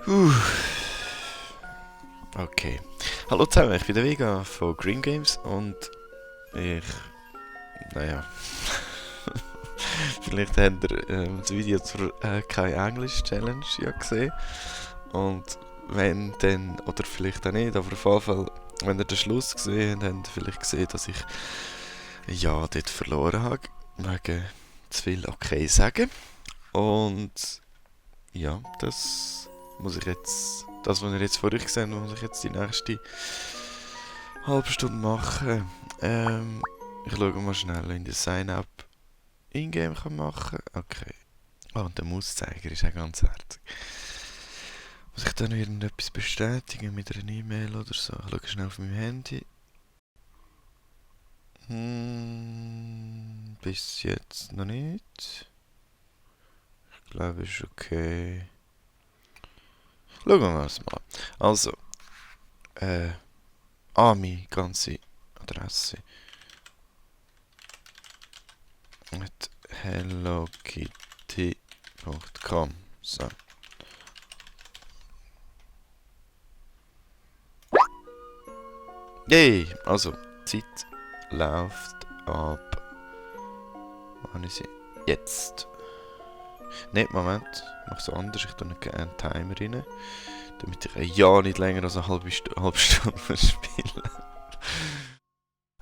Uh, okay. Hallo zusammen, ich bin der Vega von Green Games und ich, naja, vielleicht habt ihr das Video zur kein Englisch Challenge ja gesehen und wenn dann, oder vielleicht auch nicht, aber auf jeden Fall, wenn ihr den Schluss gesehen habt, habt ihr vielleicht gesehen, dass ich ja dort verloren habe, wegen zu viel okay sagen und ja, das muss ich jetzt, das was ihr jetzt vor euch gesehen habt, muss ich jetzt die nächste halbe Stunde machen. Ich schaue mal schnell in den Sign-up in-game kann machen. Okay. Oh, und der Mauszeiger ist auch ganz herzig. Muss ich dann irgendetwas bestätigen mit einer E-Mail oder so? Ich schaue schnell auf meinem Handy. Bis jetzt noch nicht. Ich glaube, ist okay. Schauen wir es mal. Also, meine ganze Adresse. At hellokitty.com. So. Yay! Also, die Zeit läuft ab. Wann ist sie? Jetzt. Ne, Moment. Ich mache es anders. Ich tue einen Timer rein. Damit ich ja nicht länger als eine halbe Stunde spiele.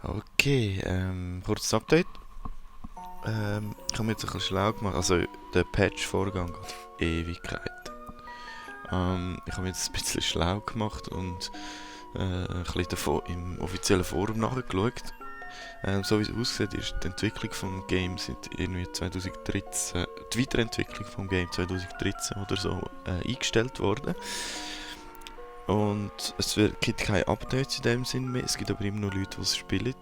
Okay, kurzes Update. Ich habe mir jetzt ein bisschen schlau gemacht. Also, der Patch-Vorgang geht Ewigkeit. Ich habe mir jetzt ein bisschen schlau gemacht und ein bisschen davon im offiziellen Forum nachgeschaut. So wie es aussieht, ist die Entwicklung vom Game seit irgendwie 2013, die Weiterentwicklung vom Game 2013 oder so eingestellt worden. Und gibt keine Updates in dem Sinn mehr, es gibt aber immer noch Leute, die es spielen.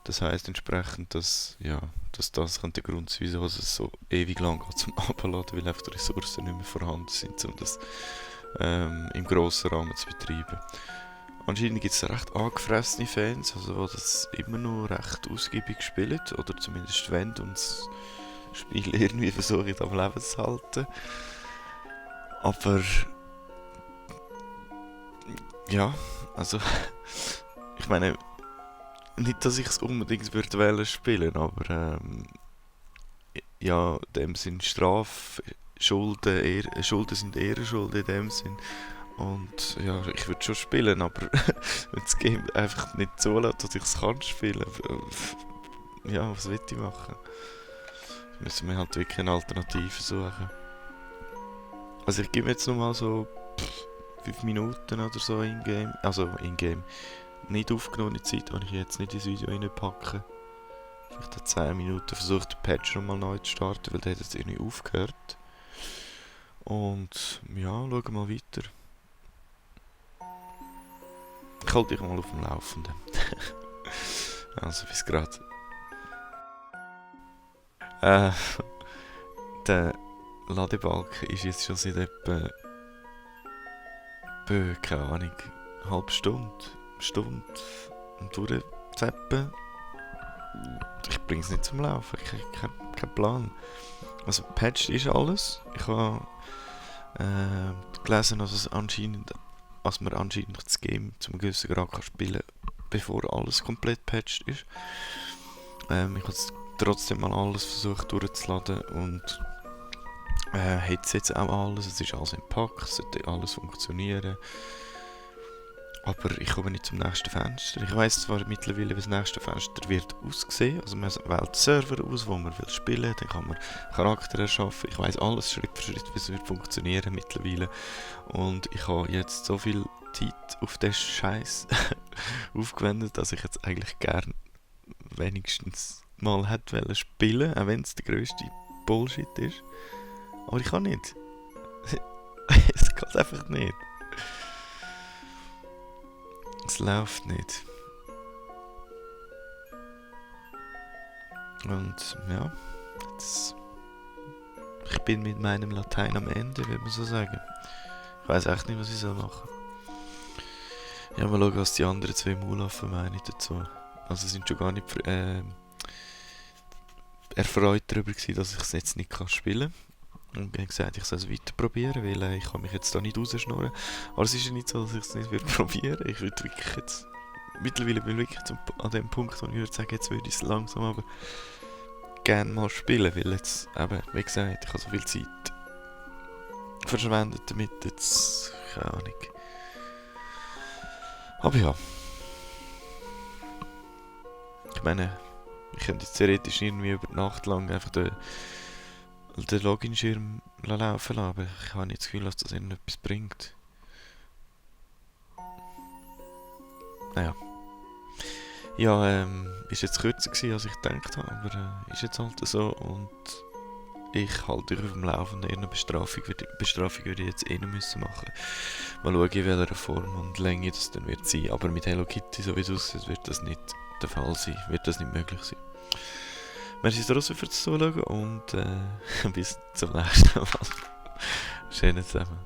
Das heisst entsprechend, dass das der Grund sein, wieso es so ewig lang geht zum Abladen, weil einfach die Ressourcen nicht mehr vorhanden sind, um das im grossen Rahmen zu betreiben. Anscheinend gibt es recht angefressene Fans, also die das immer noch recht ausgiebig spielen, oder zumindest wollen und das Spiel irgendwie versuchen am Leben zu halten. Aber ja, also ich meine, nicht, dass ich es unbedingt würde wählen spielen, aber ja, in dem Sinn Schulden sind Ehrenschulden in dem Sinn. Und ja, ich würde schon spielen, aber wenn das Game einfach nicht zulässt, dass ich es kann spielen, ja, was will ich machen? Müssen wir halt wirklich eine Alternative suchen. Also ich gebe jetzt nochmal so 5 Minuten oder so in-game, also in-game, nicht aufgenommene Zeit, wenn ich jetzt nicht ins Video reinpacke. Vielleicht 10 Minuten versucht den Patch nochmal neu zu starten, weil der hat jetzt irgendwie aufgehört. Und ja, schauen wir mal weiter. Ich halte dich mal auf dem Laufenden. Also bis gerade. Der Ladebalken ist jetzt schon seit etwa keine Ahnung, eine halbe Stunde am durchzappen. Ich bringe es nicht zum Laufen, kein Plan. Also patched ist alles. Ich habe gelesen, dass man anscheinend das Game zum gewissen Grad kann spielen, bevor alles komplett patched ist. Ich habe trotzdem mal alles versucht durchzuladen und hat jetzt auch alles, es ist alles im Pack, es sollte alles funktionieren. Aber ich komme nicht zum nächsten Fenster. Ich weiss zwar mittlerweile, wie das nächste Fenster wird aussehen. Also man wählt Server aus, wo man will spielen, dann kann man Charakter erschaffen. Ich weiss alles Schritt für Schritt, wie es wird funktionieren mittlerweile. Und ich habe jetzt so viel Zeit auf den Scheiß aufgewendet, dass ich jetzt eigentlich gern wenigstens mal hätte wollen spielen, auch wenn es der grösste Bullshit ist. Aber ich kann nicht. Es geht einfach nicht. Es läuft nicht. Und ja, ich bin mit meinem Latein am Ende, würde man so sagen. Ich weiß echt nicht, was ich soll machen. Ja, mal schauen, was die anderen zwei Maulaffen meinen dazu. Also sind schon gar nicht erfreut darüber gewesen, dass ich es jetzt nicht spielen kann. Und ich habe gesagt, ich soll es weiter probieren, weil ich kann mich jetzt da nicht rausschnurren. Aber es ist ja nicht so, dass ich es nicht probieren würde. Ich würde wirklich jetzt... Mittlerweile bin ich wirklich an dem Punkt, wo ich würde sagen, jetzt würde ich es langsam aber gerne mal spielen, weil jetzt eben, wie gesagt, ich habe so viel Zeit verschwendet damit, jetzt... Keine Ahnung. Aber ja. Ich meine, ich könnte jetzt theoretisch irgendwie über die Nacht lang einfach den Login-Schirm laufen lassen, aber ich habe nicht das Gefühl, dass das irgendetwas bringt. Naja. Ja, ist jetzt kürzer gewesen, als ich gedacht habe, aber ist jetzt halt so und ich halte euch auf dem Laufenden. Eine Bestrafung würde ich jetzt eh noch müssen machen. Mal schauen, in welcher Form und Länge das dann wird sein. Aber mit Hello Kitty, so wie es aussieht, wird das nicht der Fall sein, wird das nicht möglich sein. Merci trotzdem fürs Zuschauen und bis zum nächsten Mal. Schönen zusammen.